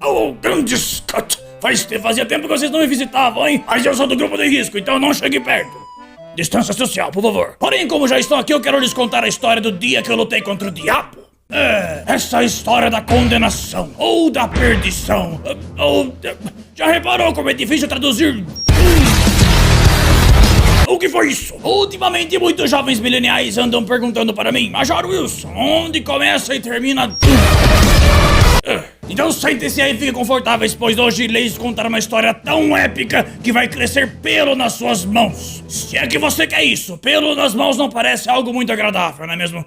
Oh, grande Scott! Fazia tempo que vocês não me visitavam, hein? Mas eu sou do grupo de risco, então não chegue perto. Distância social, por favor. Porém, como já estão aqui, eu quero lhes contar a história do dia que eu lutei contra o diabo. Essa história da condenação, ou da perdição, já reparou como é difícil traduzir? O que foi isso? Ultimamente, muitos jovens mileniais andam perguntando para mim, Major Wilson, onde começa e termina... Então sentem-se aí e fiquem confortáveis, pois hoje irei lhes contar uma história tão épica que vai crescer pelo nas suas mãos. Se é que você quer isso, pelo nas mãos não parece algo muito agradável, não é mesmo?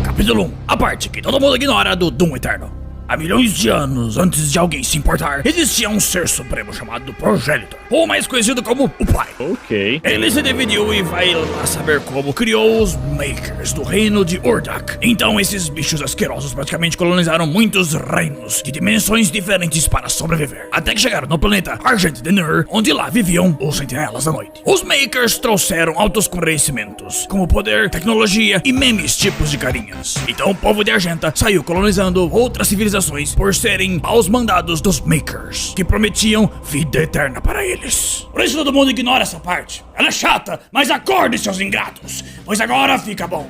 Capítulo 1. A parte que todo mundo ignora do Doom Eterno. Há milhões de anos, antes de alguém se importar, existia um ser supremo chamado Progenitor, ou mais conhecido como o Pai. Ok. Ele se dividiu e vai lá saber como criou os Makers do reino de Urdak. Então esses bichos asquerosos praticamente colonizaram muitos reinos de dimensões diferentes para sobreviver. Até que chegaram no planeta Argent Denur, onde lá viviam os Sentinelas da Noite. Os Makers trouxeram altos conhecimentos, como poder, tecnologia e memes tipos de carinhas. Então o povo de Argenta saiu colonizando outras civilizações por serem aos mandados dos Makers, que prometiam vida eterna para eles. Por isso todo mundo ignora essa parte. Ela é chata, mas acorde, seus ingratos, pois agora fica bom.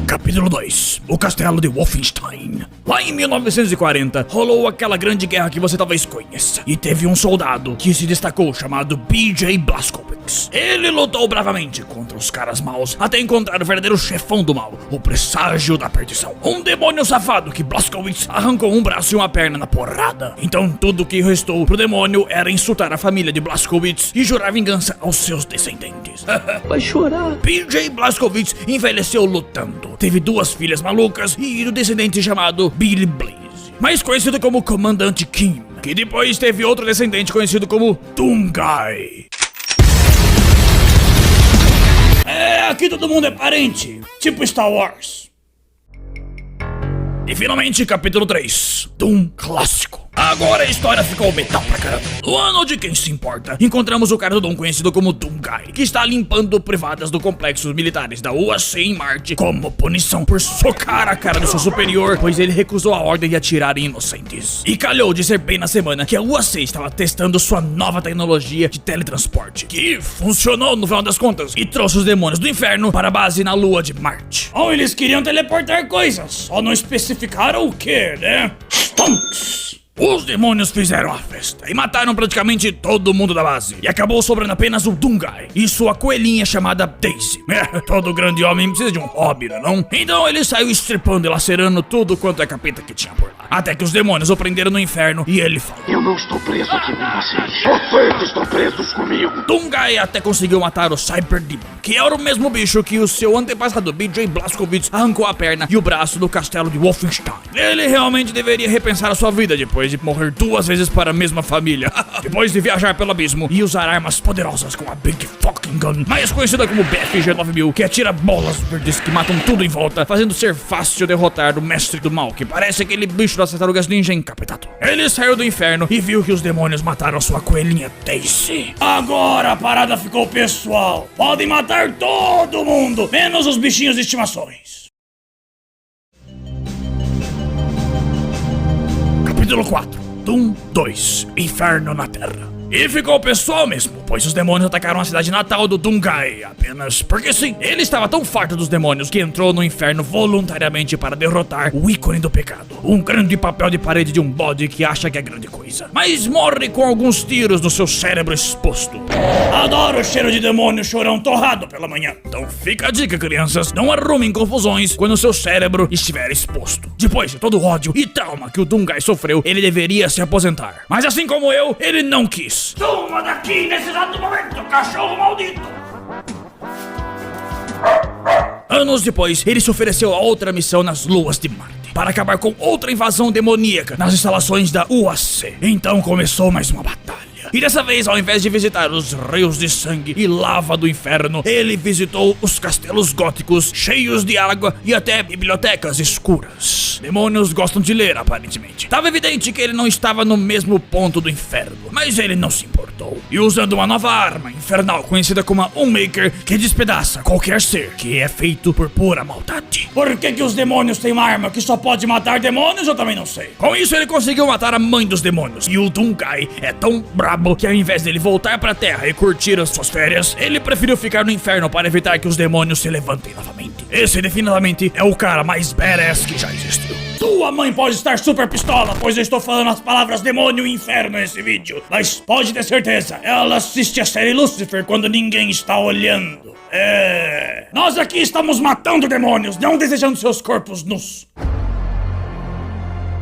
Capítulo 2. O Castelo de Wolfenstein. Lá em 1940, rolou aquela grande guerra que você talvez conheça. E teve um soldado que se destacou chamado B.J. Blazkowicz. Ele lutou bravamente contra os caras maus até encontrar o verdadeiro chefão do mal, o presságio da perdição. Um demônio safado que Blazkowicz arrancou um braço e uma perna na porrada. Então tudo que restou pro demônio era insultar a família de Blazkowicz e jurar vingança aos seus descendentes. Vai chorar. B.J. Blazkowicz envelheceu lutando. Teve 2 filhas malucas e um descendente chamado Billy Blaze, mais conhecido como Comandante Kim, que depois teve outro descendente conhecido como Doomguy. Aqui todo mundo é parente, tipo Star Wars. E finalmente, capítulo 3, Doom Clássico. Agora a história ficou metal pra caramba. No ano de quem se importa, encontramos o cara do Doom conhecido como Doomguy, que está limpando privadas do complexos militares da UAC em Marte como punição por socar a cara do seu superior, pois ele recusou a ordem de atirar em inocentes. E calhou de ser bem na semana que a UAC estava testando sua nova tecnologia de teletransporte, que funcionou no final das contas, e trouxe os demônios do inferno para a base na lua de Marte. Ou eles queriam teleportar coisas, só não especificaram o que, né? Stonks! Os demônios fizeram a festa e mataram praticamente todo mundo da base. E acabou sobrando apenas o Doomguy e sua coelhinha chamada Daisy. Todo grande homem precisa de um hobby, não? Então ele saiu estripando e lacerando tudo quanto é capeta que tinha por lá. Até que os demônios o prenderam no inferno e ele falou: Eu não estou preso aqui com vocês. Vocês estão presos comigo. Doomguy até conseguiu matar o Cyberdemon, que era o mesmo bicho que o seu antepassado B.J. Blazkowicz arrancou a perna e o braço do castelo de Wolfenstein. Ele realmente deveria repensar a sua vida depois de morrer 2 vezes para a mesma família. Depois de viajar pelo abismo e usar armas poderosas como a Big Fucking Gun, mais conhecida como BFG 9000, que atira bolas verdes que matam tudo em volta, fazendo ser fácil derrotar o mestre do mal, que parece aquele bicho das tartarugas ninja encapetado. Ele saiu do inferno e viu que os demônios mataram sua coelhinha Daisy. Agora a parada ficou pessoal. Podem matar todo mundo, menos os bichinhos de estimações. Capítulo 4. Doom 2. Inferno na Terra. E ficou pessoal mesmo, pois os demônios atacaram a cidade natal do Doomguy, apenas porque sim. Ele estava tão farto dos demônios que entrou no inferno voluntariamente para derrotar o ícone do pecado, um grande papel de parede de um bode que acha que é grande coisa, mas morre com alguns tiros no seu cérebro exposto. Adoro o cheiro de demônio chorão torrado pela manhã. Então fica a dica, crianças, não arrumem confusões quando seu cérebro estiver exposto. Depois de todo o ódio e trauma que o Doomguy sofreu, ele deveria se aposentar, mas assim como eu, ele não quis. Toma daqui nesse exato momento, cachorro maldito! Anos depois, ele se ofereceu a outra missão nas luas de Marte, para acabar com outra invasão demoníaca nas instalações da UAC. Então começou mais uma batalha. E dessa vez, ao invés de visitar os rios de sangue e lava do inferno, ele visitou os castelos góticos cheios de água e até bibliotecas escuras. Demônios gostam de ler, aparentemente. Tava evidente que ele não estava no mesmo ponto do inferno, mas ele não se importou. E usando uma nova arma infernal conhecida como a Unmaker, que despedaça qualquer ser que é feito por pura maldade. Por que os demônios têm uma arma que só pode matar demônios? Eu também não sei. Com isso ele conseguiu matar a mãe dos demônios. E o Doomguy é tão brabo que ao invés dele voltar pra terra e curtir as suas férias, ele preferiu ficar no inferno para evitar que os demônios se levantem novamente. Esse definitivamente é o cara mais badass que já existiu. Tua mãe pode estar super pistola, pois eu estou falando as palavras demônio e inferno nesse vídeo. Mas pode ter certeza, ela assiste a série Lucifer quando ninguém está olhando. Nós aqui estamos matando demônios, não desejando seus corpos nus.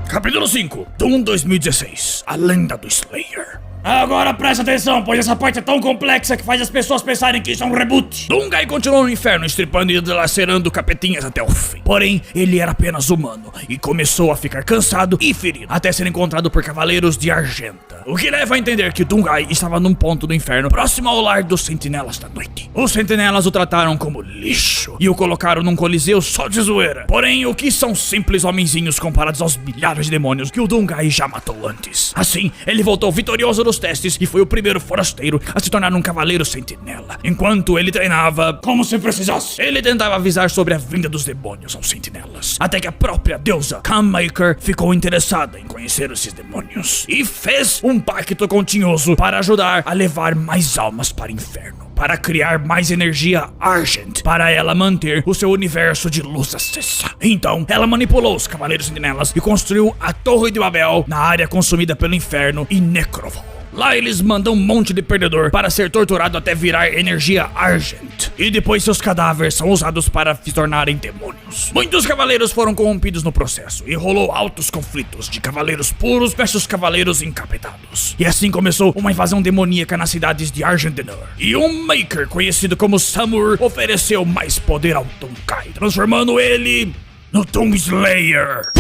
Capítulo 5, Doom 2016, a lenda do Slayer. Agora presta atenção, pois essa parte é tão complexa que faz as pessoas pensarem que isso é um reboot. Doomguy continuou no inferno, estripando e dilacerando capetinhas até o fim. Porém, ele era apenas humano e começou a ficar cansado e ferido, até ser encontrado por cavaleiros de Argenta. O que leva a entender que Doomguy estava num ponto do inferno próximo ao lar dos Sentinelas da Noite. Os Sentinelas o trataram como lixo e o colocaram num coliseu só de zoeira. Porém, o que são simples homenzinhos comparados aos milhares de demônios que o Doomguy já matou antes. Assim, ele voltou vitorioso dos testes e foi o primeiro forasteiro a se tornar um cavaleiro sentinela. Enquanto ele treinava, como se precisasse, ele tentava avisar sobre a vinda dos demônios aos sentinelas. Até que a própria deusa Kammaker ficou interessada em conhecer esses demônios e fez um pacto com Tinhoso para ajudar a levar mais almas para o inferno, para criar mais energia Argent, para ela manter o seu universo de luz acesa. Então, ela manipulou os Cavaleiros Sentinelas e construiu a Torre de Babel na área consumida pelo inferno e Necrovol. Lá eles mandam um monte de perdedor para ser torturado até virar energia Argent. E depois seus cadáveres são usados para se tornarem demônios. Muitos cavaleiros foram corrompidos no processo e rolou altos conflitos de cavaleiros puros versus cavaleiros encapetados. E assim começou uma invasão demoníaca nas cidades de Argentenor. E um Maker conhecido como Samur ofereceu mais poder ao Doomguy, transformando ele no Doom Slayer.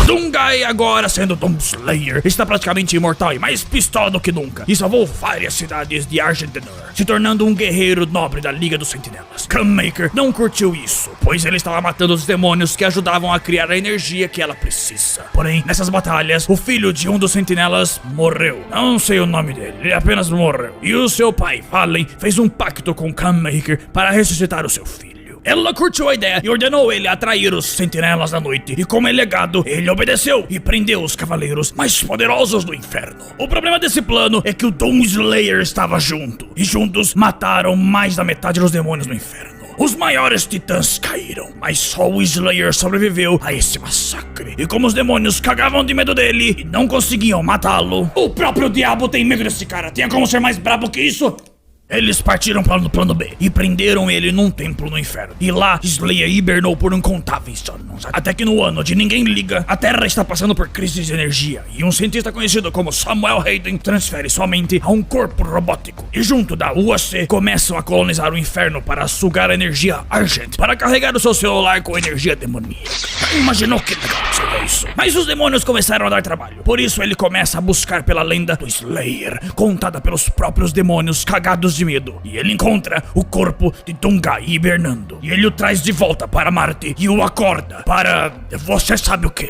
Doomguy, agora sendo Doom Slayer, está praticamente imortal e mais pistola do que nunca, e salvou várias cidades de Argentenor, se tornando um guerreiro nobre da Liga dos Sentinelas. Kammaker não curtiu isso, pois ele estava matando os demônios que ajudavam a criar a energia que ela precisa. Porém, nessas batalhas, o filho de um dos sentinelas morreu. Não sei o nome dele, ele apenas morreu. E o seu pai, Valen, fez um pacto com Kammaker para ressuscitar o seu filho. Ela curtiu a ideia e ordenou ele atrair os Sentinelas da Noite. E como legado, ele obedeceu e prendeu os cavaleiros mais poderosos do inferno. O problema desse plano é que o Doom Slayer estava junto. E juntos mataram mais da metade dos demônios no inferno. Os maiores titãs caíram, mas só o Slayer sobreviveu a esse massacre. E como os demônios cagavam de medo dele e não conseguiam matá-lo, o próprio diabo tem medo desse cara. Tinha como ser mais brabo que isso? Eles partiram para o plano B e prenderam ele num templo no inferno. E lá, Slayer hibernou por incontáveis anos. Até que no ano de ninguém liga, a Terra está passando por crise de energia. E um cientista conhecido como Samuel Hayden transfere sua mente a um corpo robótico. E junto da UAC, começam a colonizar o inferno para sugar a energia Argent, para carregar o seu celular com energia demoníaca. Imaginou que legal seria isso? Mas os demônios começaram a dar trabalho. Por isso ele começa a buscar pela lenda do Slayer, contada pelos próprios demônios cagados de medo. E ele encontra o corpo de Doomguy hibernando. E ele o traz de volta para Marte e o acorda para... você sabe o que?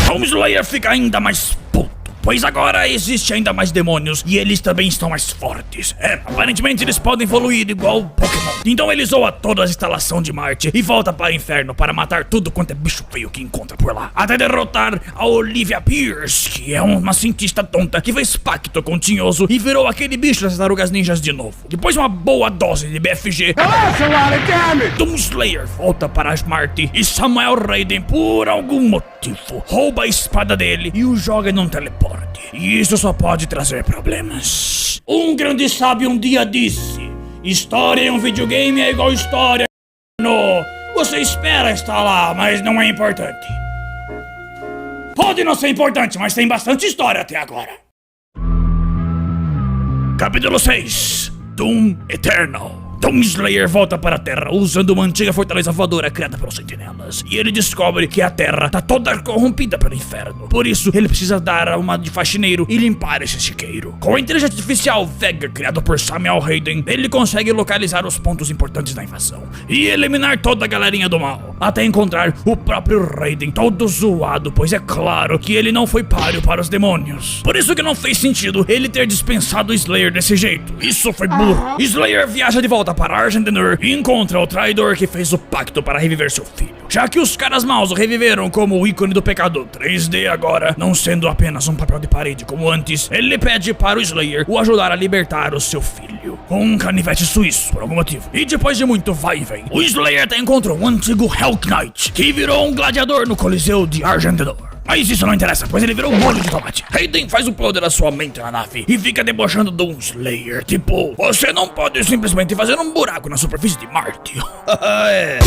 Doom Slayer fica ainda mais puto, pois agora existe ainda mais demônios e eles também estão mais fortes. Aparentemente eles podem evoluir igual Pokémon. Então ele zoa toda a instalação de Marte e volta para o inferno para matar tudo quanto é bicho feio que encontra por lá. Até derrotar a Olivia Pierce, que é uma cientista tonta que fez pacto com o Tinhoso e virou aquele bicho das tartarugas ninjas de novo. Depois de uma boa dose de BFG, Doom Slayer volta para Marte e Samuel Hayden, por algum motivo, rouba a espada dele e o joga num teleporte. E isso só pode trazer problemas. Um grande sábio um dia disse: história em um videogame é igual história no... Você espera estar lá, mas não é importante. Pode não ser importante, mas tem bastante história até agora. Capítulo 6, Doom Eternal. Doom Slayer volta para a Terra usando uma antiga fortaleza voadora criada pelos Sentinelas. E ele descobre que a Terra tá toda corrompida pelo inferno. Por isso, ele precisa dar uma de faxineiro e limpar esse chiqueiro. Com a inteligência artificial Vega, criada por Samuel Hayden, ele consegue localizar os pontos importantes da invasão e eliminar toda a galerinha do mal. até encontrar o próprio Raiden todo zoado, pois é claro que ele não foi páreo para os demônios. Por isso que não fez sentido ele ter dispensado o Slayer desse jeito. Isso foi burro. Slayer viaja de volta para Argentenur e encontra o traidor que fez o pacto para reviver seu filho. Já que os caras maus o reviveram como o ícone do pecado 3D agora, não sendo apenas um papel de parede como antes, ele pede para o Slayer o ajudar a libertar o seu filho, com um canivete suíço, por algum motivo. E depois de muito vai e vem, o Slayer até encontrou um antigo Hell Knight, que virou um gladiador no Coliseu de Argentenor. Mas isso não interessa, pois ele virou um molho de tomate. Raiden faz o poder da sua mente na nave e fica debochando de um Slayer. Tipo, você não pode simplesmente fazer um buraco na superfície de Marte. É.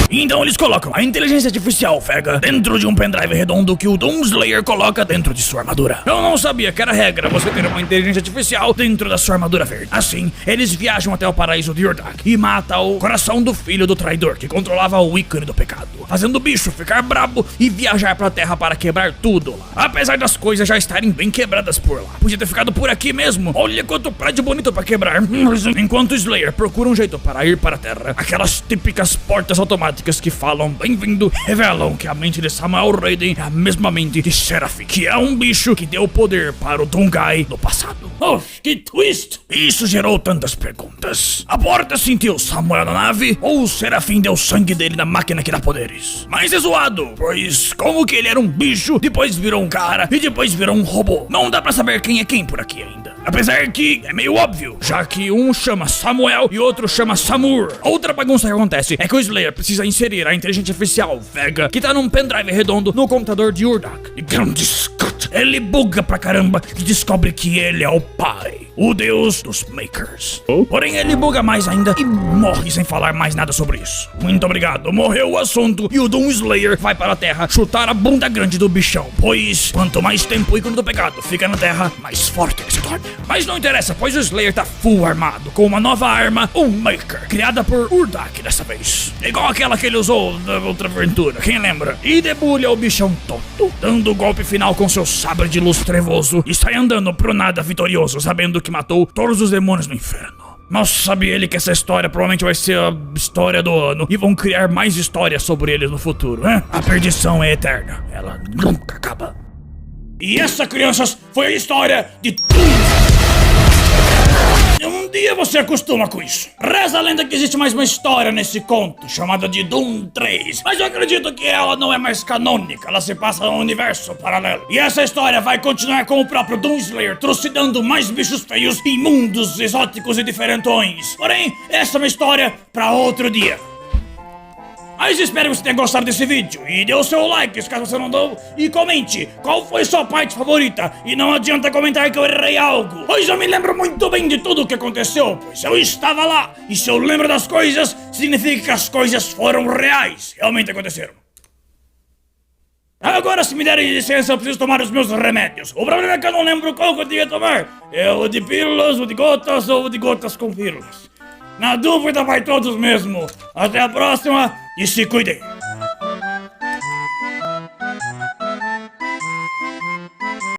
Então eles colocam a inteligência artificial Vega dentro de um pendrive redondo que o Doom Slayer coloca dentro de sua armadura. Eu não sabia que era regra você ter uma inteligência artificial dentro da sua armadura verde. Assim, eles viajam até o paraíso de Urdak e matam o coração do filho do traidor que controlava o ícone do pecado, fazendo o bicho ficar brabo e viajar pra terra para quebrar tudo lá. Apesar das coisas já estarem bem quebradas por lá. Podia ter ficado por aqui mesmo. Olha quanto prédio bonito pra quebrar. Enquanto o Slayer procura um jeito para ir para a terra, aquelas típicas portas automáticas que falam bem-vindo revelam que a mente de Samuel Raiden é a mesma mente de Seraphim, que é um bicho que deu poder para o Dungai no passado. Oh, que twist! Isso gerou tantas perguntas. A porta sentiu Samuel na nave ou o Seraphim deu sangue dele na máquina que dá poderes? Mas é zoado, pois como que ele era um bicho, depois virou um cara e depois virou um robô? Não dá pra saber quem é quem por aqui ainda. Apesar que é meio óbvio, já que um chama Samuel e outro chama Samur. Outra bagunça que acontece é que o Slayer precisa inserir a inteligência artificial Vega, que tá num pendrive redondo no computador de Urdak. E grande Scott, ele buga pra caramba e descobre que ele é o pai, o deus dos Makers. Porém ele buga mais ainda e morre sem falar mais nada sobre isso. Muito obrigado, morreu o assunto e o Doom Slayer vai para a terra chutar a bunda grande do bichão, pois quanto mais tempo o ícone do pecado fica na terra, mais forte ele se torna. Mas não interessa, pois o Slayer tá full armado, com uma nova arma, o Maker, criada por Urdak dessa vez. Igual aquela que ele usou na outra aventura, quem lembra? E debulha o bichão todo, dando o golpe final com seu sabre de luz trevoso e sai andando pro nada vitorioso, sabendo que matou todos os demônios no inferno. Mal sabia ele que essa história provavelmente vai ser a história do ano e vão criar mais histórias sobre eles no futuro, né? A perdição é eterna, ela nunca acaba. E essa, crianças, foi a história de Doom. Um dia você acostuma com isso. Reza a lenda que existe mais uma história nesse conto, chamada de Doom 3. Mas eu acredito que ela não é mais canônica, ela se passa num universo paralelo. E essa história vai continuar com o próprio Doom Slayer, trucidando mais bichos feios, imundos, exóticos e diferentões. Porém, essa é uma história pra outro dia. Mas espero que você tenha gostado desse vídeo e dê o seu like caso você não deu e comente qual foi sua parte favorita e não adianta comentar que eu errei algo, pois eu me lembro muito bem de tudo o que aconteceu, pois eu estava lá e se eu lembro das coisas significa que as coisas foram reais, realmente aconteceram. Agora se me derem licença eu preciso tomar os meus remédios. O problema é que eu não lembro qual que eu devia tomar, é o de pílulas, o de gotas ou o de gotas com pílulas. Na dúvida vai todos mesmo. Até a próxima e se cuidem.